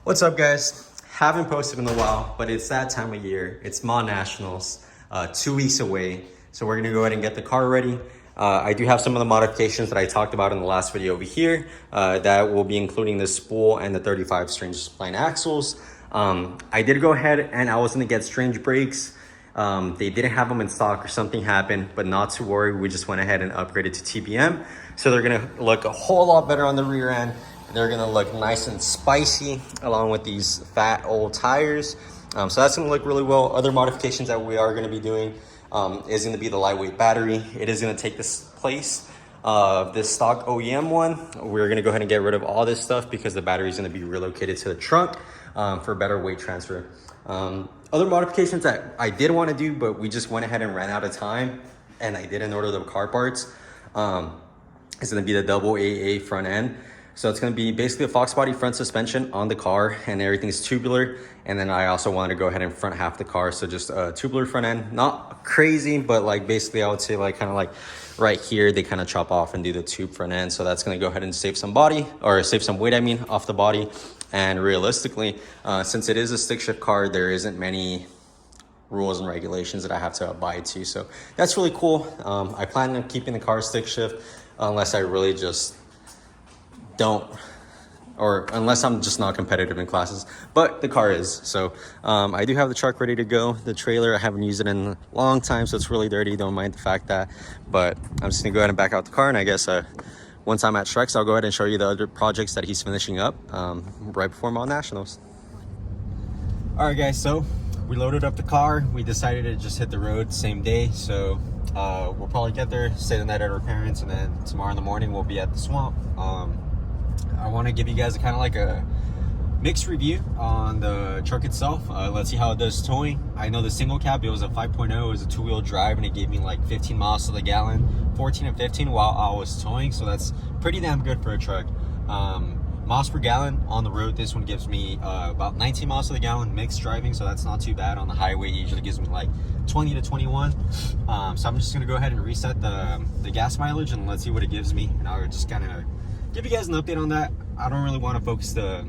What's up, guys? Haven't posted in a while, but it's that time of year. It's Mod Nationals, 2 weeks away. So we're gonna go ahead and get the car ready. I do have some of the modifications that I talked about in the last video over here that will be including the spool and the 35 strange spline axles. I did go ahead and I was gonna get strange brakes. They didn't have them in stock or something happened, but not to worry. We just went ahead and upgraded to TBM. So they're gonna look a whole lot better on the rear end. They're gonna look nice and spicy along with these fat old tires. So that's gonna look really well. Other modifications that we are gonna be doing is gonna be the lightweight battery. It is gonna take this place of this stock OEM one. We're gonna go ahead and get rid of all this stuff because the battery is gonna be relocated to the trunk for better weight transfer. Other modifications that I did wanna do, but we just went ahead and ran out of time and I didn't order the car parts. It's gonna be the double AA front end. So it's gonna be basically a Fox body front suspension on the car and everything's tubular. And then I also wanted to go ahead and front half the car. So just a tubular front end, not crazy, but like basically I would say like kind of like right here, they kind of chop off and do the tube front end. So that's gonna go ahead and save some body or save some weight, I mean, off the body. And realistically, since it is a stick shift car, there isn't many rules and regulations that I have to abide to. So that's really cool. I plan on keeping the car stick shift unless I really just don't, or unless I'm just not competitive in classes, but the car is. So I do have the truck ready to go. The trailer, I haven't used it in a long time, so it's really dirty. Don't mind the fact that, but I'm just gonna go ahead and back out the car. And I guess once I'm at Shrek's, I'll go ahead and show you the other projects that he's finishing up right before Mod Nationals. All right, guys, so we loaded up the car. We decided to just hit the road same day. So we'll probably get there, stay the night at our parents, and then tomorrow in the morning we'll be at the swamp. I want to give you guys a kind of like a mixed review on the truck itself. Let's see how it does towing. I know the single cab, it was a 5.0, it was a two-wheel drive, and it gave me like 15 miles to the gallon, 14 and 15 while I was towing, so that's pretty damn good for a truck. Miles per gallon on the road, this one gives me about 19 miles to the gallon mixed driving, so that's not too bad. On the highway, it usually gives me like 20 to 21. So I'm just gonna go ahead and reset the gas mileage and let's see what it gives me, and I'll just kind of give you guys an update on that. I don't really want to focus the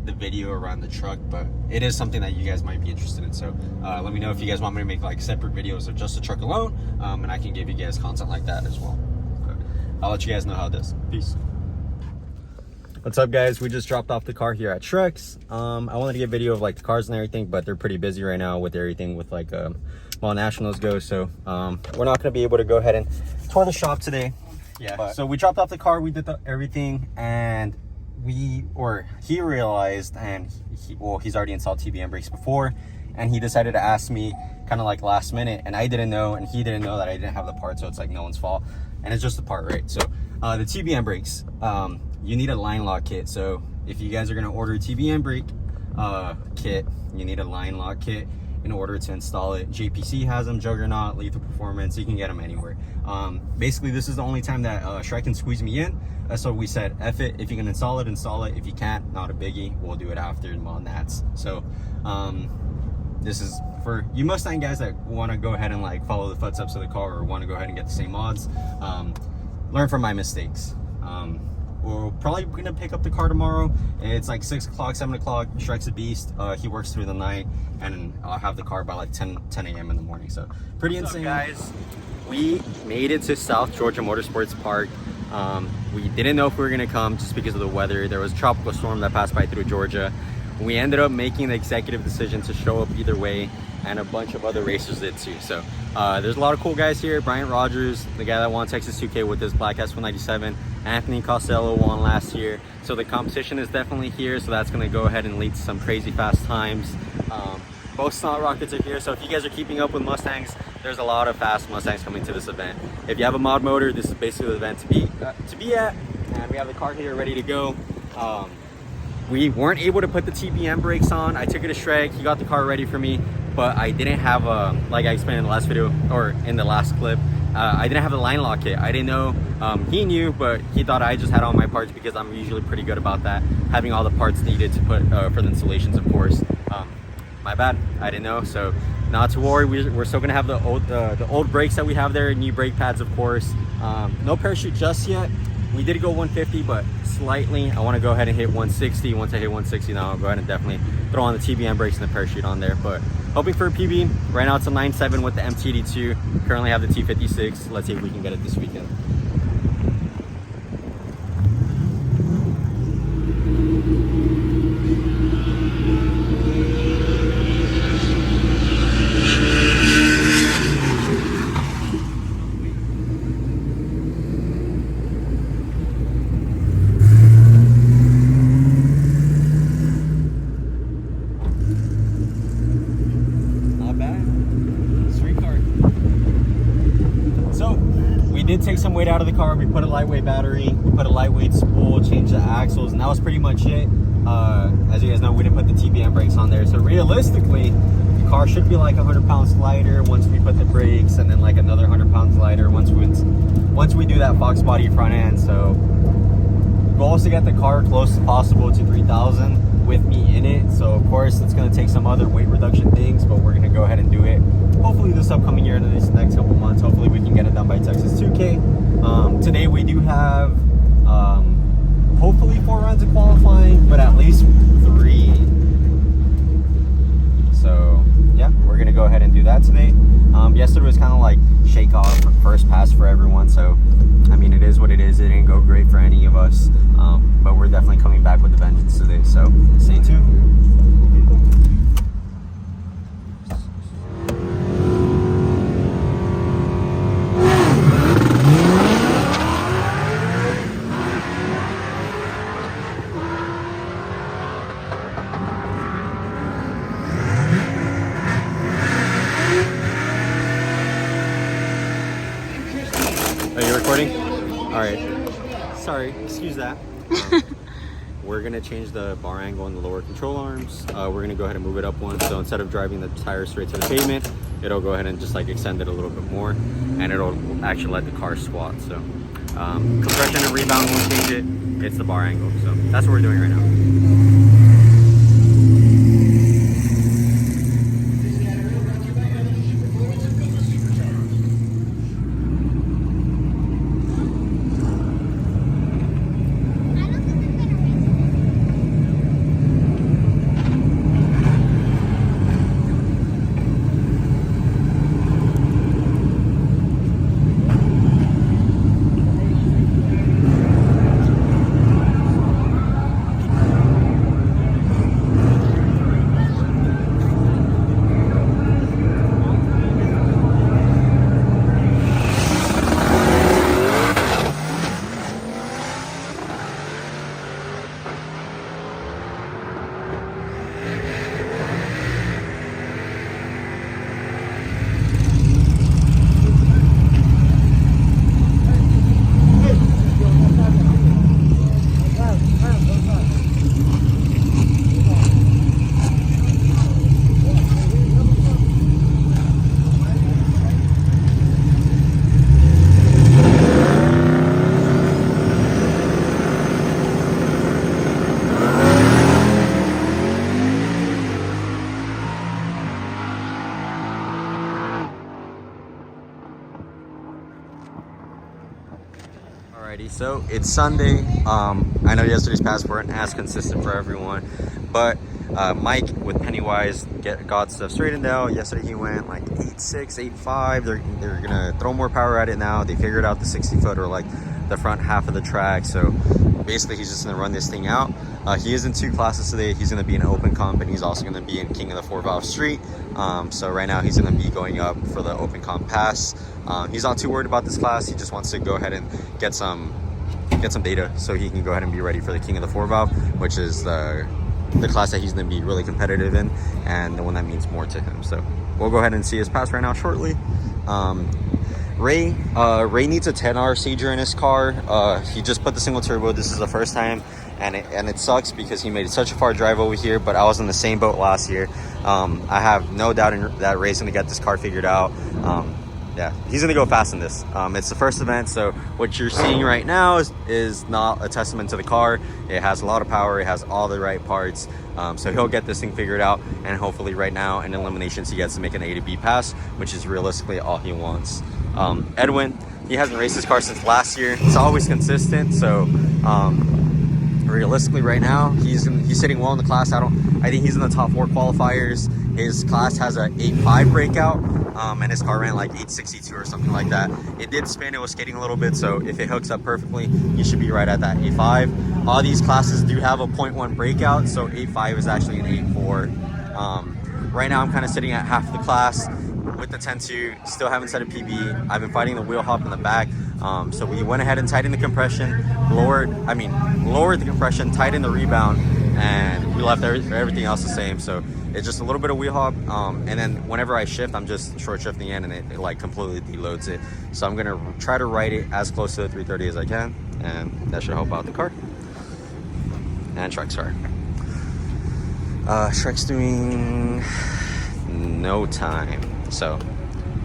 video around the truck, but it is something that you guys might be interested in. So let me know if you guys want me to make like separate videos of just the truck alone, and I can give you guys content like that as well. But I'll let you guys know how it does. Peace. What's up, guys? We just dropped off the car here at Shrek's. I wanted to get a video of like the cars and everything, but they're pretty busy right now with everything with like Mod Nationals go. So we're not going to be able to go ahead and tour the shop today. Yeah, so we dropped off the car, we did everything, and he realized, and he's already installed TBM brakes before, and he decided to ask me kind of like last minute, and I didn't know, and he didn't know that I didn't have the part, so it's like no one's fault, and it's just the part, right? So the TBM brakes, you need a line lock kit. So if you guys are gonna order a TBM brake kit, you need a line lock kit in order to install it. JPC has them, Juggernaut, Lethal Performance, you can get them anywhere. Basically, this is the only time that Shrek can squeeze me in. So we said, F it, if you can install it, install it. If you can't, not a biggie, we'll do it after Mod Nats. So this is for you Mustang guys that want to go ahead and like follow the footsteps of the car or want to go ahead and get the same mods. Learn from my mistakes. We're probably gonna pick up the car tomorrow. It's like 6 o'clock, 7 o'clock. Shrek's a beast. He works through the night, and I'll have the car by like 10 a.m. in the morning. So pretty insane. What's up, guys? We made it to South Georgia Motorsports Park. We didn't know if we were gonna come just because of the weather. There was a tropical storm that passed by through Georgia. We ended up making the executive decision to show up either way, and a bunch of other racers did too. So there's a lot of cool guys here. Bryant Rogers, the guy that won Texas 2K with his black S197. Anthony Costello won last year. So the competition is definitely here. So that's gonna go ahead and lead to some crazy fast times. Both Snot Rockets are here. So if you guys are keeping up with Mustangs, there's a lot of fast Mustangs coming to this event. If you have a mod motor, this is basically the event to be at. And we have the car here ready to go. We weren't able to put the TBM brakes on. I took it to Shrek, he got the car ready for me, but I didn't have like I explained in the last video, or in the last clip, I didn't have the line lock kit. I didn't know, he knew, but he thought I just had all my parts because I'm usually pretty good about that, having all the parts needed to put for the installations, of course. My bad, I didn't know, so not to worry, we're still gonna have the old brakes that we have there, new brake pads, of course. No parachute just yet. We did go 150, but slightly. I want to go ahead and hit 160. Once I hit 160, now I'll go ahead and definitely throw on the TBM brakes and the parachute on there. But hoping for a PB. Right now it's a 9.7 with the MTD2. Currently have the T56. Let's see if we can get it this weekend. Did take some weight out of the car. We put a lightweight battery, we put a lightweight spool, changed the axles, and that was pretty much it. As you guys know, we didn't put the TBM brakes on there, so realistically the car should be like 100 pounds lighter once we put the brakes, and then like another 100 pounds lighter once we do that Fox body front end. So goal is to get the car close as possible to 3,000 with me in it. So of course it's going to take some other weight reduction things, but we're going to go ahead and do it hopefully this upcoming year, in this next couple months. Hopefully we can get it done by Texas 2K. Today we do have hopefully 4 rounds of qualifying, but at least 3. So yeah, we're gonna go ahead and do that today. Yesterday was kind of like shake off first pass for everyone, so I mean it is what it is. It didn't go great for any of us, but we're definitely coming back with a vengeance today, so stay tuned. Are you recording? All right. Sorry, excuse that. We're gonna change the bar angle on the lower control arms. We're gonna go ahead and move it up one. So instead of driving the tire straight to the pavement, it'll go ahead and just like extend it a little bit more, and it'll actually let the car squat. So compression and rebound won't change it. It's the bar angle. So that's what we're doing right now. Alrighty, so it's Sunday. I know yesterday's pass weren't as consistent for everyone, but Mike with Pennywise got stuff straightened out. Yesterday he went like 8.6, 8.5. They're gonna throw more power at it now. They figured out the 60-foot or like the front half of the track. So basically he's just gonna run this thing out. He is in 2 classes today. He's gonna be in open comp, and he's also gonna be in King of the 4-Valve Street. So right now he's gonna be going up for the open comp pass. He's not too worried about this class. He just wants to go ahead and get some data so he can go ahead and be ready for the King of the 4-Valve, which is the class that he's going to be really competitive in, and the one that means more to him. So we'll go ahead and see his pass right now shortly. Ray needs a 10R Seizure in his car. He just put the single turbo. This is the first time, and it sucks because he made such a far drive over here, but I was in the same boat last year. I have no doubt that Ray's going to get this car figured out. Yeah, he's gonna go fast in this. It's the first event, so what you're seeing right now is not a testament to the car. It has a lot of power, it has all the right parts, so he'll get this thing figured out, and hopefully right now in eliminations he gets to make an A to B pass, which is realistically all he wants. Edwin, he hasn't raced his car since last year. It's always consistent. So realistically, right now he's sitting well in the class. I think he's in the top 4 qualifiers. His class has a 8.5 breakout, and his car ran like 862 or something like that. It did spin. It was skating a little bit, so if it hooks up perfectly, he should be right at that 8.5. All these classes do have a 0.1 breakout, so 8.5 is actually an 8.4. Right now I'm kind of sitting at half the class with the 10.2, still haven't set a PB. I've been fighting the wheel hop in the back, so we went ahead and tightened the compression, lowered the compression, tightened the rebound, and we left everything else the same. So it's just a little bit of wheel hop, and then whenever I shift, I'm just short shifting in, and it like completely deloads it. So I'm gonna try to ride it as close to the 330 as I can, and that should help out the car and Shrek's car. Shrek's doing no time, so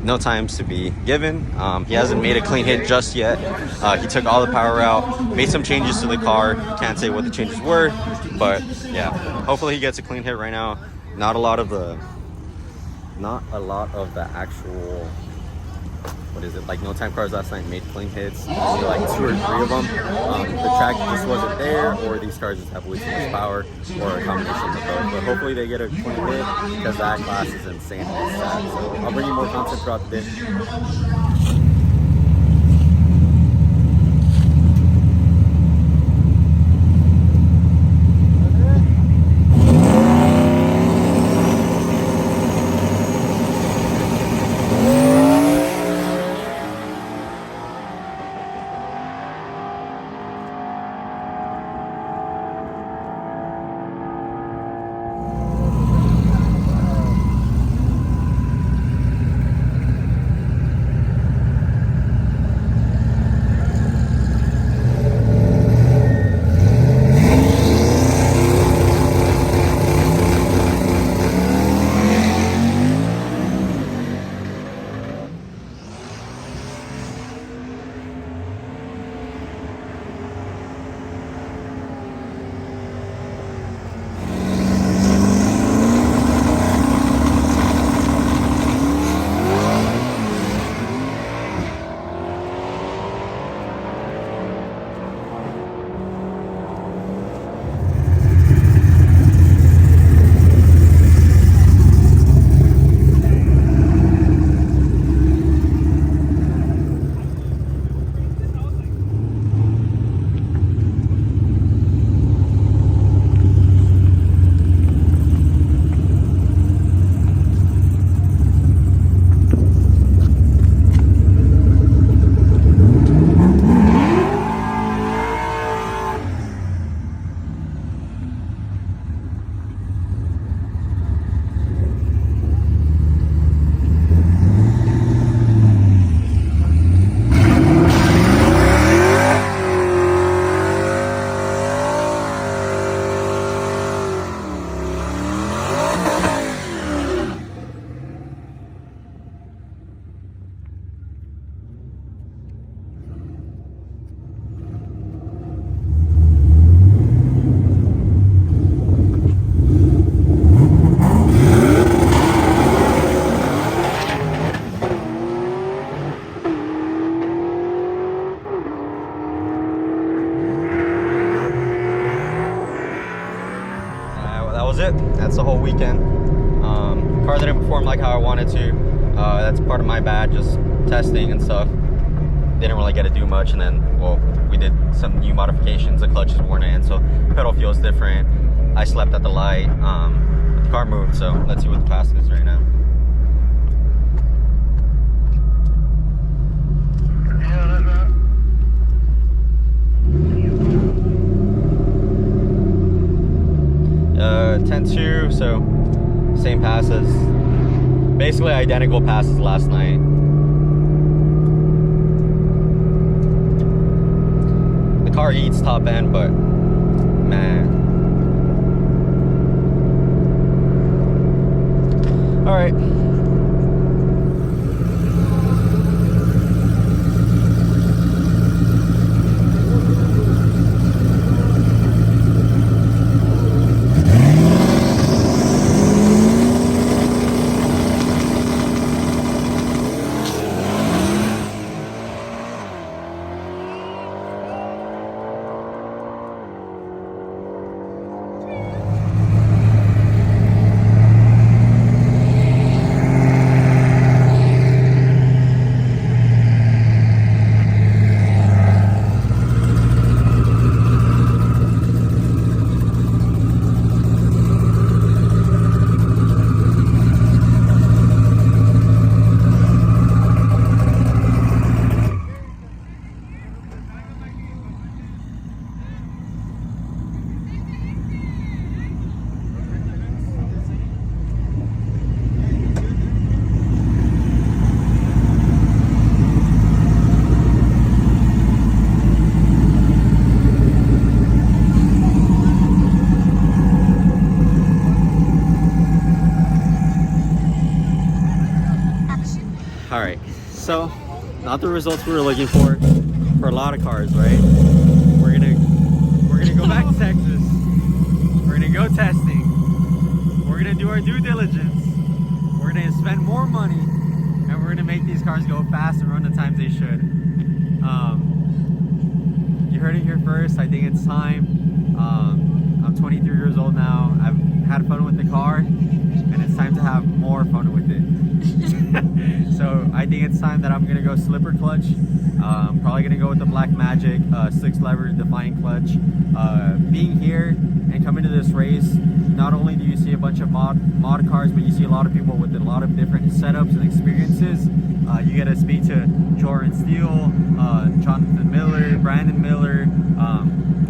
no times to be given. He hasn't made a clean hit just yet. He took all the power out, made some changes to the car. Can't say what the changes were, but yeah, hopefully he gets a clean hit right now. Not a lot of the actual, what is it, like no time cars last night made clean hits. Only like 2 or 3 of them. The track just wasn't there, or these cars just have way too much power, or a combination of both. But hopefully they get a clean hit, because that class is insane and it's sad. So I'll bring you more content throughout the day. was it. That's the whole weekend. Car didn't perform like how I wanted to. That's part of my bad, just testing and stuff. Didn't really get to do much, and then, well, we did some new modifications. The clutch is worn in, so pedal feels different. I slept at the light. The car moved, so let's see what the pass is right now. Uh, 10.2, so same passes, basically identical passes last night. The car eats top end, but man. All right. So, not the results we were looking for a lot of cars, right? We're gonna go back to Texas. We're gonna go testing. We're gonna do our due diligence. We're gonna spend more money, and we're gonna make these cars go fast and run the times they should. You heard it here first. I think it's time. I'm 23 years old now. I've had fun with the car, and it's time to have more fun with it. So I think it's time that I'm gonna go slipper clutch. Probably gonna go with the Black Magic 6-lever Defiant clutch. Being here and coming to this race, not only do you see a bunch of mod cars, but you see a lot of people with a lot of different setups and experiences. You get to speak to Jordan Steele, Jonathan Miller, Brandon Miller,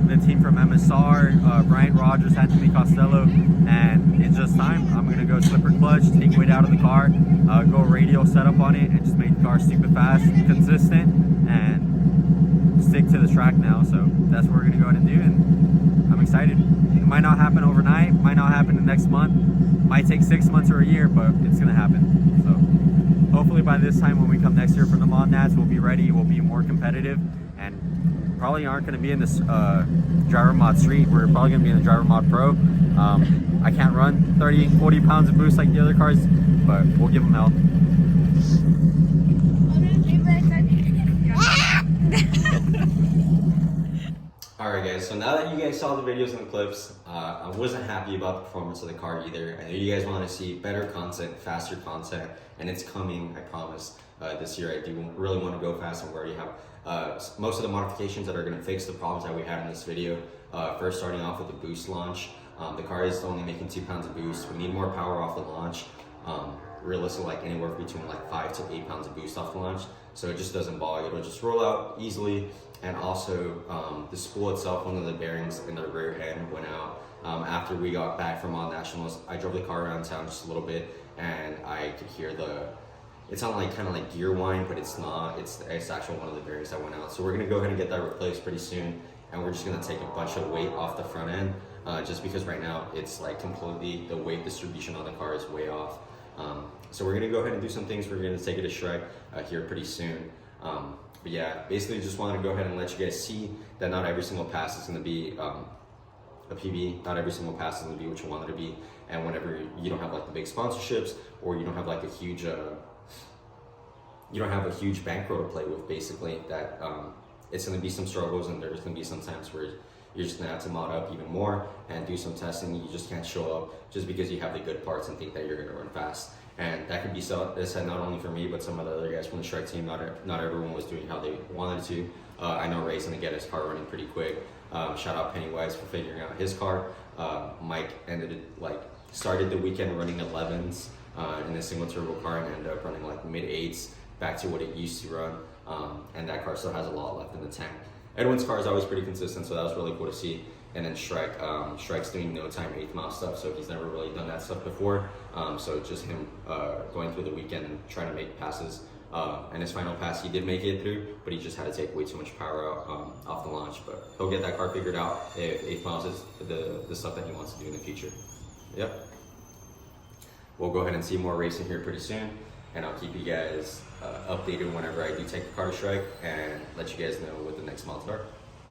the team from MSR, Brian Rogers, Anthony Costello, and it's just time. I'm gonna go slipper clutch, take weight out of the car, go radial setup on it, and just make the car super fast, consistent, and stick to the track now. So that's what we're gonna go ahead and do, and I'm excited. It might not happen overnight, might not happen the next month, might take 6 months or a year, but it's gonna happen. So hopefully by this time when we come next year for the Mod Nats, we'll be ready, we'll be more competitive, and probably aren't going to be in this driver mod street. We're probably going to be in the driver mod pro. I can't run 30-40 pounds of boost like the other cars, but we'll give them hell. Alright guys, so now that you guys saw the videos and the clips, I wasn't happy about the performance of the car either. I know you guys want to see better content, faster content, and it's coming, I promise. This year I do really want to go fast, and we already have most of the modifications that are going to fix the problems that we had in this video. First, starting off with the boost launch. The car is only making 2 pounds of boost. We need more power off the launch. Realistically, like anywhere between like 5 to 8 pounds of boost off the launch, so it just doesn't bog. It'll just roll out easily. And also the spool itself, one of the bearings in the rear end went out. After we got back from All Nationals, I drove the car around town just a little bit, and I could hear it's not like kind of like gear whine, but it's not. It's actually one of the bearings that went out. So we're gonna go ahead and get that replaced pretty soon, and we're just gonna take a bunch of weight off the front end, just because right now it's like completely, the weight distribution on the car is way off. So we're gonna go ahead and do some things. We're gonna take it to Shrek here pretty soon. But yeah, basically just wanted to go ahead and let you guys see that not every single pass is gonna be a PB. Not every single pass is gonna be what you want it to be. And whenever you don't have like the big sponsorships, or you don't have like a huge bankroll to play with, basically, that it's going to be some struggles, and there's going to be some times where you're just going to have to mod up even more and do some testing. You just can't show up just because you have the good parts and think that you're going to run fast. And that could be said not only for me, but some of the other guys from the Shrek team. Not everyone was doing how they wanted to. I know Ray's going to get his car running pretty quick. Shout out Pennywise for figuring out his car. Mike started the weekend running 11s in a single turbo car, and ended up running like mid 8s. Back to what it used to run, and that car still has a lot left in the tank. Edwin's car is always pretty consistent, so that was really cool to see. And then Shrek's doing no time 8th mile stuff, so he's never really done that stuff before. So it's just him going through the weekend and trying to make passes. And his final pass, he did make it through, but he just had to take way too much power out off the launch. But he'll get that car figured out if 8th miles is the stuff that he wants to do in the future. Yep. We'll go ahead and see more racing here pretty soon, and I'll keep you guys updated whenever I do take the car to Shrek, and let you guys know what the next mods are.